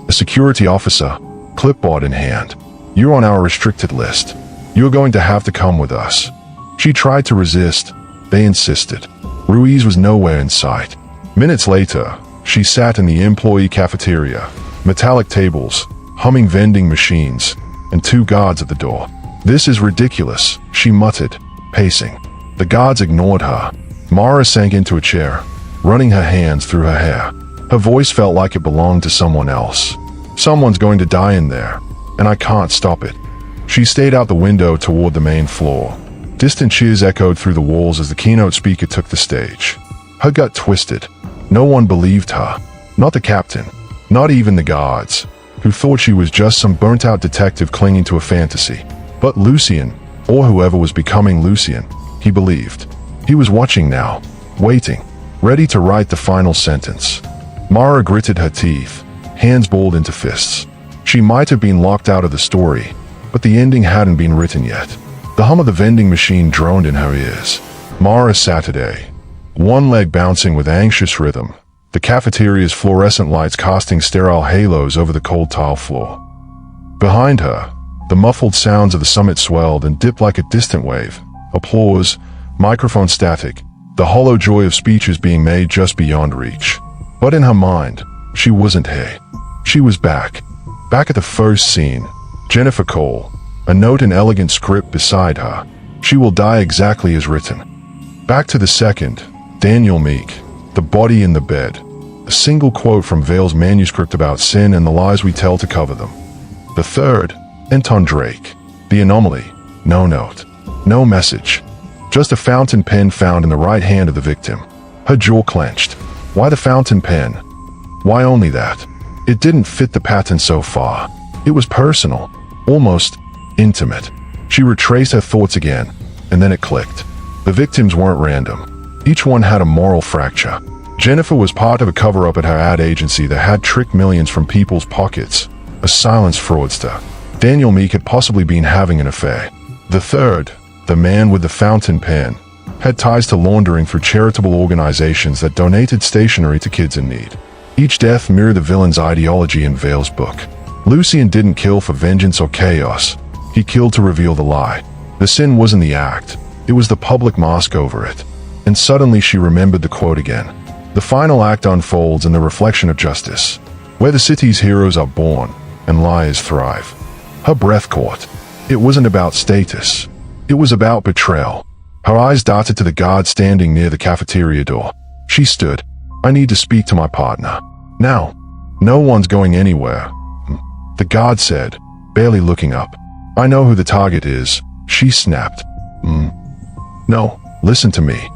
A security officer, clipboard in hand. "You're on our restricted list. You're going to have to come with us." She tried to resist. They insisted. Ruiz was nowhere in sight. Minutes later, she sat in the employee cafeteria. Metallic tables, humming vending machines, and 2 guards at the door. "This is ridiculous," she muttered, pacing. The guards ignored her. Mara sank into a chair, running her hands through her hair. Her voice felt like it belonged to someone else. "Someone's going to die in there, and I can't stop it." She stayed out the window toward the main floor. Distant cheers echoed through the walls as the keynote speaker took the stage. Her gut twisted. No one believed her. Not the captain. Not even the guards, who thought she was just some burnt-out detective clinging to a fantasy. But Lucien, or whoever was becoming Lucien, he believed. He was watching now, waiting, ready to write the final sentence. Mara gritted her teeth, hands balled into fists. She might have been locked out of the story, but the ending hadn't been written yet. The hum of the vending machine droned in her ears. Mara Saturday, one leg bouncing with anxious rhythm, the cafeteria's fluorescent lights casting sterile halos over the cold tile floor. Behind her, the muffled sounds of the summit swelled and dipped like a distant wave. Applause, microphone static, the hollow joy of speeches being made just beyond reach. But in her mind, she wasn't here. She was back. Back at the first scene. Jennifer Cole, a note in elegant script beside her. "She will die exactly as written." Back to the second. Daniel Meek, the body in the bed. A single quote from Vale's manuscript about sin and the lies we tell to cover them. The third. Anton Drake, the anomaly. No note. No message. Just a fountain pen found in the right hand of the victim. Her jaw clenched. Why the fountain pen? Why only that? It didn't fit the pattern so far. It was personal, almost intimate. She retraced her thoughts again, and then it clicked. The victims weren't random. Each one had a moral fracture. Jennifer was part of a cover-up at her ad agency that had tricked millions from people's pockets, a silenced fraudster. Daniel Meek had possibly been having an affair. The third, the man with the fountain pen, had ties to laundering through charitable organizations that donated stationery to kids in need. Each death mirrored the villain's ideology in Vale's book. Lucian didn't kill for vengeance or chaos. He killed to reveal the lie. The sin wasn't the act. It was the public mask over it. And suddenly she remembered the quote again. The final act unfolds in the reflection of justice, where the city's heroes are born and liars thrive. Her breath caught. It wasn't about status. It was about betrayal. Her eyes darted to the guard standing near the cafeteria door. She stood. I need to speak to my partner. Now. No one's going anywhere. The guard said, barely looking up. I know who the target is. She snapped. No, listen to me.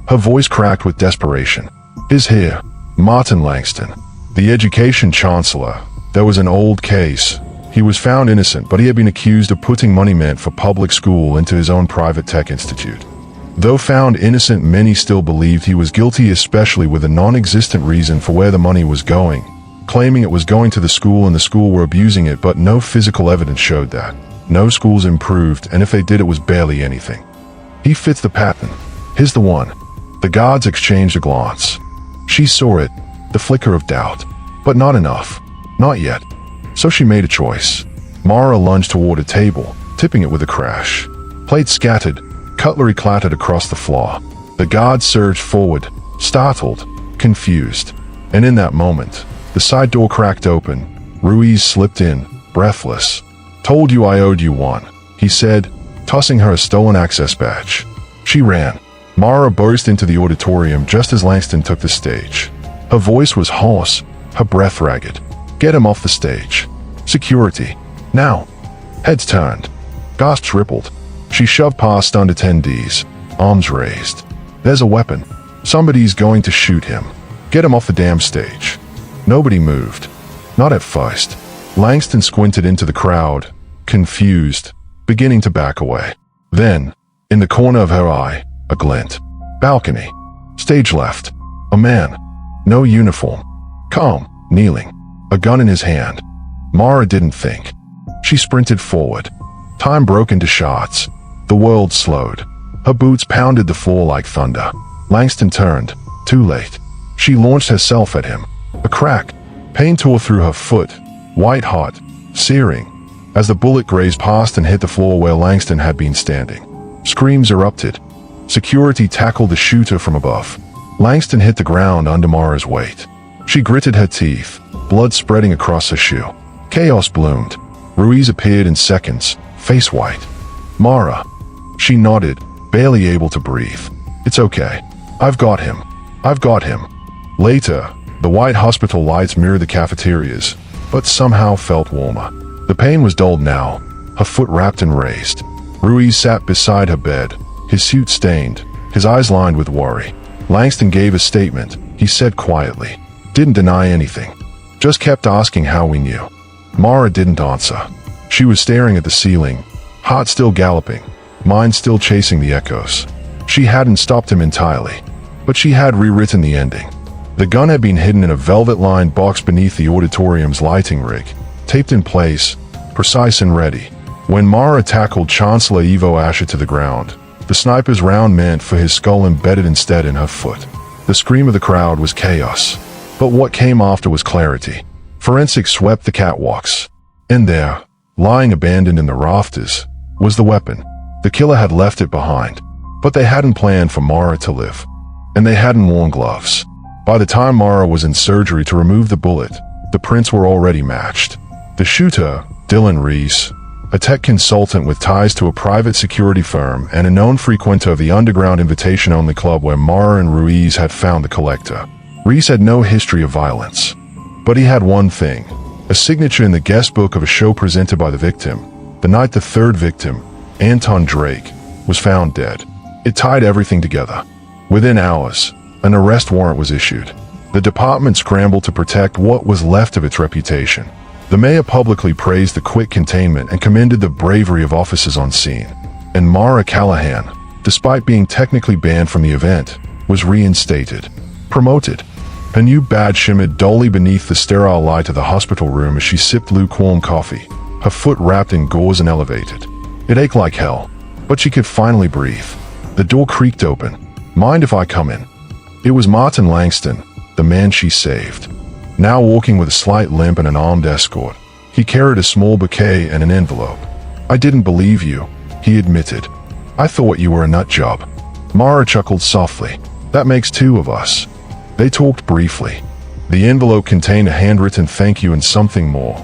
Her voice cracked with desperation. Is here, Martin Langston, the education chancellor. There was an old case. He was found innocent, but he had been accused of putting money meant for public school into his own private tech institute. Though found innocent, many still believed he was guilty, especially with a non-existent reason for where the money was going, claiming it was going to the school and the school were abusing it, but no physical evidence showed that. No schools improved, and if they did, it was barely anything. He fits the pattern. He's the one. The guards exchanged a glance. She saw it, the flicker of doubt. But not enough. Not yet. So she made a choice. Mara lunged toward a table, tipping it with a crash. Plates scattered, cutlery clattered across the floor. The guard surged forward, startled, confused. And in that moment, the side door cracked open. Ruiz slipped in, breathless. Told you I owed you one, he said, tossing her a stolen access badge. She ran. Mara burst into the auditorium just as Langston took the stage. Her voice was hoarse, her breath ragged. Get him off the stage. Security. Now. Heads turned. Gasps rippled. She shoved past stunned attendees, arms raised. There's a weapon. Somebody's going to shoot him. Get him off the damn stage. Nobody moved. Not at first. Langston squinted into the crowd, confused, beginning to back away. Then, in the corner of her eye, a glint. Balcony. Stage left. A man. No uniform. Calm, kneeling. A gun in his hand. Mara didn't think. She sprinted forward. Time broke into shots. The world slowed. Her boots pounded the floor like thunder. Langston turned. Too late. She launched herself at him. A crack. Pain tore through her foot. White hot. Searing. As the bullet grazed past and hit the floor where Langston had been standing. Screams erupted. Security tackled the shooter from above. Langston hit the ground under Mara's weight. She gritted her teeth, blood spreading across her shoe. Chaos bloomed. Ruiz appeared in seconds, face white. Mara. She nodded, barely able to breathe. It's okay. I've got him. I've got him. Later, the white hospital lights mirrored the cafeterias, but somehow felt warmer. The pain was dulled now, her foot wrapped and raised. Ruiz sat beside her bed, his suit stained, his eyes lined with worry. Langston gave a statement, he said quietly. Didn't deny anything. Just kept asking how we knew. Mara didn't answer. She was staring at the ceiling, heart still galloping, mind still chasing the echoes. She hadn't stopped him entirely, but she had rewritten the ending. The gun had been hidden in a velvet-lined box beneath the auditorium's lighting rig, taped in place, precise and ready. When Mara tackled Chancellor Ivo Asher to the ground, the sniper's round meant for his skull embedded instead in her foot. The scream of the crowd was chaos, but what came after was clarity. Forensics swept the catwalks. And there, lying abandoned in the rafters, was the weapon. The killer had left it behind, but they hadn't planned for Mara to live. And they hadn't worn gloves. By the time Mara was in surgery to remove the bullet, the prints were already matched. The shooter, Dylan Reese, a tech consultant with ties to a private security firm and a known frequenter of the underground invitation-only club where Mara and Ruiz had found the collector. Reese had no history of violence. But he had one thing, a signature in the guest book of a show presented by the victim. The night the third victim, Anton Drake, was found dead. It tied everything together. Within hours, an arrest warrant was issued. The department scrambled to protect what was left of its reputation. The mayor publicly praised the quick containment and commended the bravery of officers on scene. And Mara Callahan, despite being technically banned from the event, was reinstated, promoted. Her new badge shimmered dully beneath the sterile light of the hospital room as she sipped lukewarm coffee, her foot wrapped in gauze and elevated. It ached like hell, but she could finally breathe. The door creaked open. "Mind if I come in?" It was Martin Langston, the man she saved. Now walking with a slight limp and an armed escort, he carried a small bouquet and an envelope. "I didn't believe you," he admitted. "I thought you were a nut job." Mara chuckled softly. "That makes two of us." They talked briefly. The envelope contained a handwritten thank you and something more.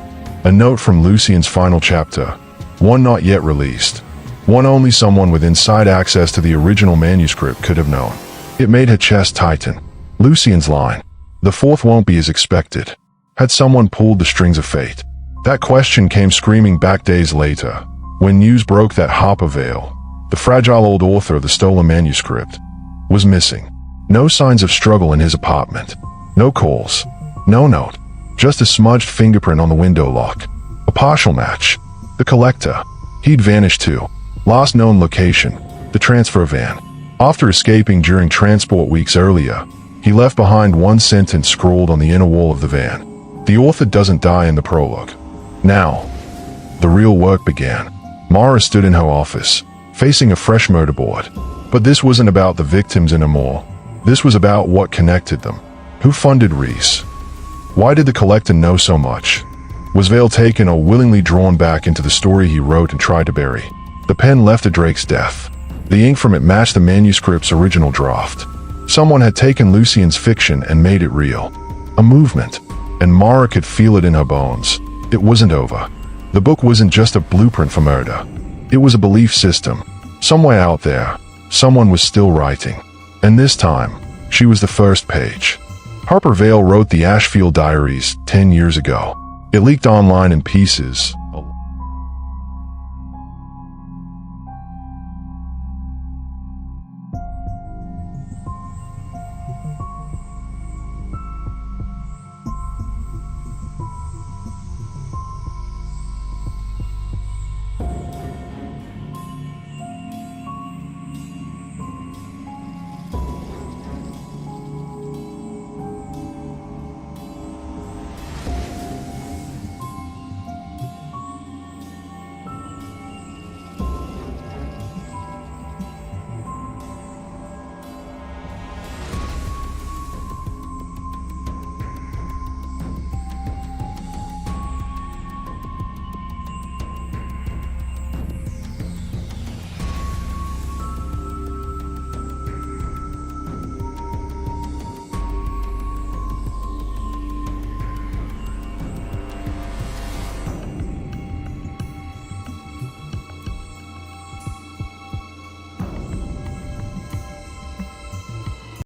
A note from Lucien's final chapter, one not yet released. One only someone with inside access to the original manuscript could have known. It made her chest tighten. Lucien's line, "The fourth won't be as expected." Had someone pulled the strings of fate? That question came screaming back days later, when news broke that Harper Vale, the fragile old author of the stolen manuscript, was missing. No signs of struggle in his apartment. No calls. No note. Just a smudged fingerprint on the window lock. A partial match. The collector. He'd vanished too. Last known location, the transfer van. After escaping during transport weeks earlier, he left behind one sentence scrawled on the inner wall of the van. "The author doesn't die" in the prologue. Now, the real work began. Mara stood in her office, facing a fresh murder board. But this wasn't about the victims anymore. This was about what connected them. Who funded Reese? Why did the collector know so much? Was Vale taken or willingly drawn back into the story he wrote and tried to bury? The pen left at Drake's death. The ink from it matched the manuscript's original draft. Someone had taken Lucien's fiction and made it real. A movement. And Mara could feel it in her bones. It wasn't over. The book wasn't just a blueprint for murder. It was a belief system. Somewhere out there, someone was still writing. And this time, she was the first page. Harper Vale wrote the Ashfield Diaries 10 years ago. It leaked online in pieces,